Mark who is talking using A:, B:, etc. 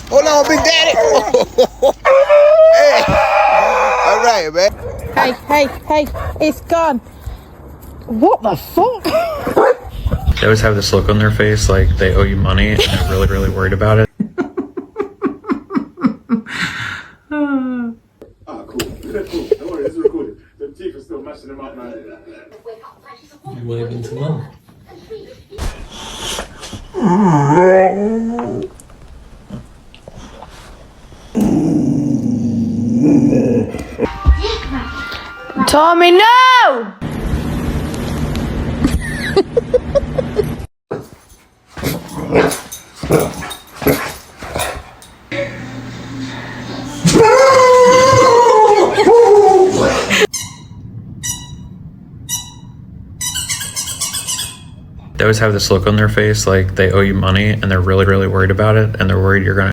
A: Hold on, Big Daddy. Hey. All right, man.
B: Hey, it's gone. What the fuck?
C: They always have this look on their face like they owe you money and they're really, really worried about it.
D: Ah, cool. Cool. Don't worry, this is recorded. The teeth are still messing him up, man.
E: You waving to mum?
B: Tommy, no!
C: They always have this look on their face like they owe you money and they're really, really worried about it and they're worried you're gonna